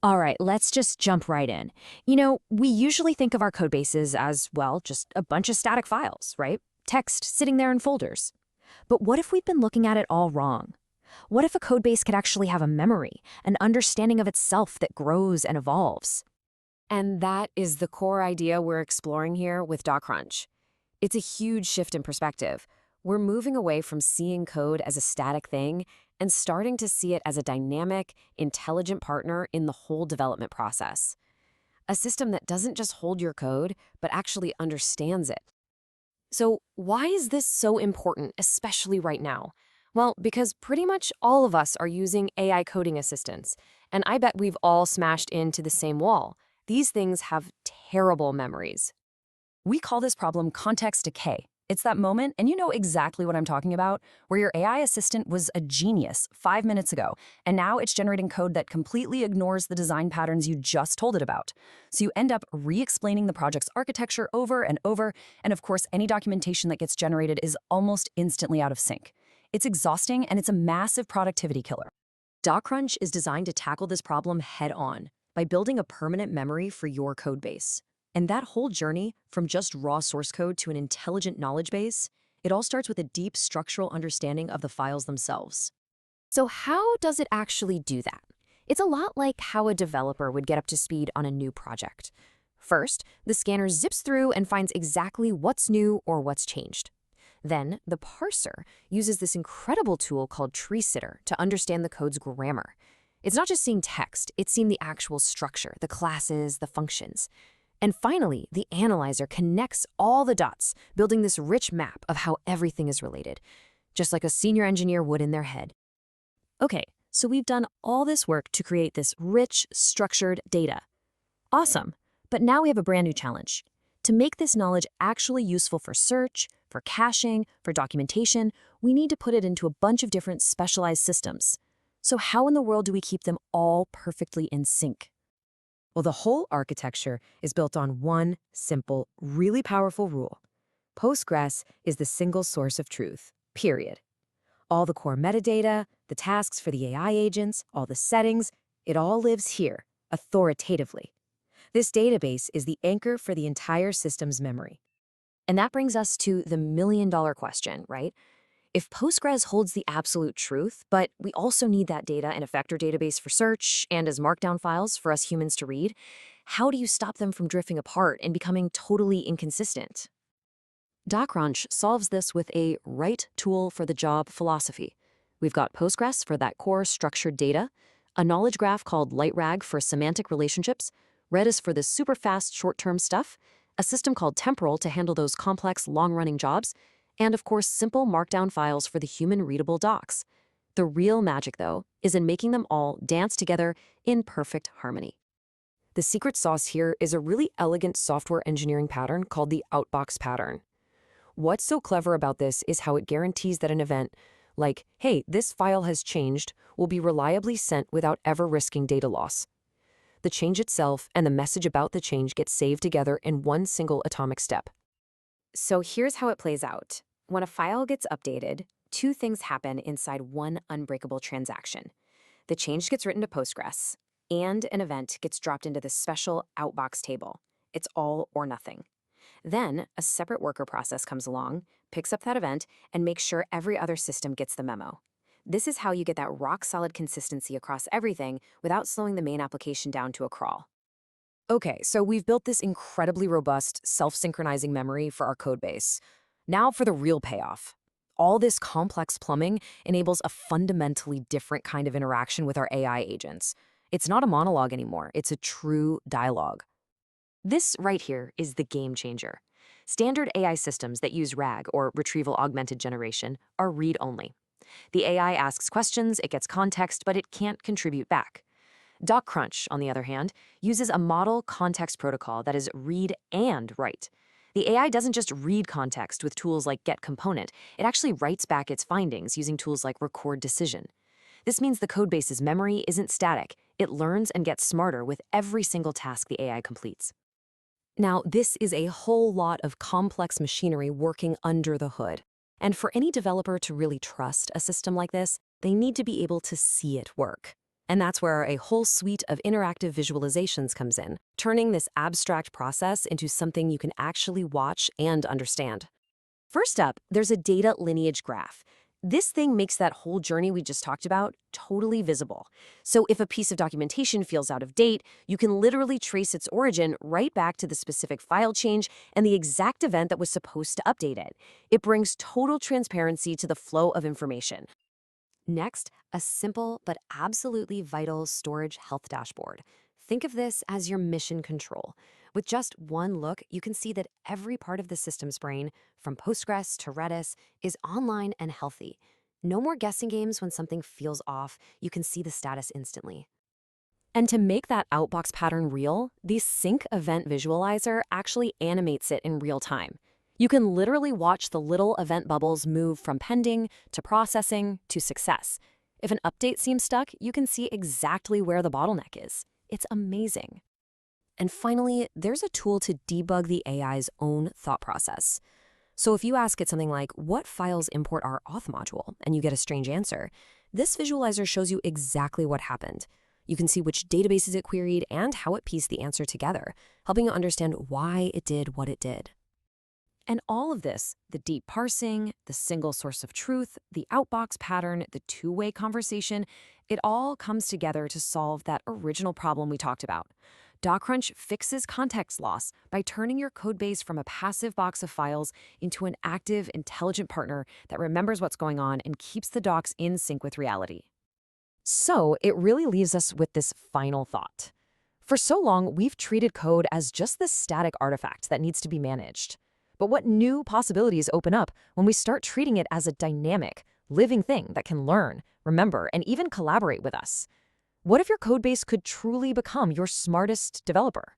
All right, let's just jump right in. We usually think of our codebases as, well, just a bunch of static files, right? Text sitting there in folders. But what if we've been looking at it all wrong? What if a codebase could actually have a memory, an understanding of itself that grows and evolves? And that is the core idea we're exploring here with Docrunch. It's a huge shift in perspective. We're moving away from seeing code as a static thing and starting to see it as a dynamic, intelligent partner in the whole development process. A system that doesn't just hold your code, but actually understands it. So, why is this so important, especially right now? Well, because pretty much all of us are using AI coding assistants, and I bet we've all smashed into the same wall. These things have terrible memories. We call this problem context decay. It's that moment, and you know exactly what I'm talking about, where your AI assistant was a genius 5 minutes ago, and now it's generating code that completely ignores the design patterns you just told it about. So you end up re-explaining the project's architecture over and over, and of course, any documentation that gets generated is almost instantly out of sync. It's exhausting, and it's a massive productivity killer. Docrunch is designed to tackle this problem head-on by building a permanent memory for your codebase. And that whole journey, from just raw source code to an intelligent knowledge base, it all starts with a deep structural understanding of the files themselves. So, how does it actually do that? It's a lot like how a developer would get up to speed on a new project. First, the scanner zips through and finds exactly what's new or what's changed. Then, the parser uses this incredible tool called tree sitter to understand the code's grammar. It's not just seeing text, it's seeing the actual structure, the classes, the functions. And finally, the analyzer connects all the dots, building this rich map of how everything is related, just like a senior engineer would in their head. Okay, so we've done all this work to create this rich, structured data. Awesome, but now we have a brand new challenge. To make this knowledge actually useful for search, for caching, for documentation, we need to put it into a bunch of different specialized systems. So how in the world do we keep them all perfectly in sync? Well, the whole architecture is built on one simple, really powerful rule. Postgres is the single source of truth, period. All the core metadata, the tasks for the AI agents, all the settings, it all lives here, authoritatively. This database is the anchor for the entire system's memory. And that brings us to the million-dollar question, right? If Postgres holds the absolute truth, but we also need that data in a vector database for search and as markdown files for us humans to read, how do you stop them from drifting apart and becoming totally inconsistent? Docrunch solves this with a right tool for the job philosophy. We've got Postgres for that core structured data, a knowledge graph called LightRAG for semantic relationships, Redis for the super fast short-term stuff, a system called Temporal to handle those complex long-running jobs, and of course simple markdown files for the human-readable docs. The real magic, though, is in making them all dance together in perfect harmony. The secret sauce here is a really elegant software engineering pattern called the outbox pattern. What's so clever about this is how it guarantees that an event, like, hey, this file has changed, will be reliably sent without ever risking data loss. The change itself and the message about the change get saved together in one single atomic step. So here's how it plays out. When a file gets updated, two things happen inside one unbreakable transaction. The change gets written to Postgres, and an event gets dropped into this special outbox table. It's all or nothing. Then, a separate worker process comes along, picks up that event, and makes sure every other system gets the memo. This is how you get that rock-solid consistency across everything without slowing the main application down to a crawl. Okay, so we've built this incredibly robust, self-synchronizing memory for our codebase. Now for the real payoff. All this complex plumbing enables a fundamentally different kind of interaction with our AI agents. It's not a monologue anymore, it's a true dialogue. This right here is the game changer. Standard AI systems that use RAG, or Retrieval Augmented Generation, are read-only. The AI asks questions, it gets context, but it can't contribute back. Docrunch, on the other hand, uses a model context protocol that is read and write. The AI doesn't just read context with tools like getComponent, it actually writes back its findings using tools like record decision. This means the codebase's memory isn't static, it learns and gets smarter with every single task the AI completes. Now, this is a whole lot of complex machinery working under the hood. And for any developer to really trust a system like this, they need to be able to see it work. And that's where a whole suite of interactive visualizations comes in, turning this abstract process into something you can actually watch and understand. First up, there's a data lineage graph. This thing makes that whole journey we just talked about totally visible. So if a piece of documentation feels out of date, you can literally trace its origin right back to the specific file change and the exact event that was supposed to update it. It brings total transparency to the flow of information. Next, a simple but absolutely vital storage health dashboard. Think of this as your mission control. With just one look, you can see that every part of the system's brain, from Postgres to Redis, is online and healthy. No more guessing games when something feels off. You can see the status instantly. And to make that outbox pattern real, the sync event visualizer actually animates it in real time. You can literally watch the little event bubbles move from pending to processing to success. If an update seems stuck, you can see exactly where the bottleneck is. It's amazing. And finally, there's a tool to debug the AI's own thought process. So if you ask it something like, what files import our auth module, and you get a strange answer, this visualizer shows you exactly what happened. You can see which databases it queried and how it pieced the answer together, helping you understand why it did what it did. And all of this, the deep parsing, the single source of truth, the outbox pattern, the two-way conversation, it all comes together to solve that original problem we talked about. Docrunch fixes context loss by turning your codebase from a passive box of files into an active, intelligent partner that remembers what's going on and keeps the docs in sync with reality. So it really leaves us with this final thought. For so long, we've treated code as just this static artifact that needs to be managed. But what new possibilities open up when we start treating it as a dynamic, living thing that can learn, remember, and even collaborate with us? What if your codebase could truly become your smartest developer?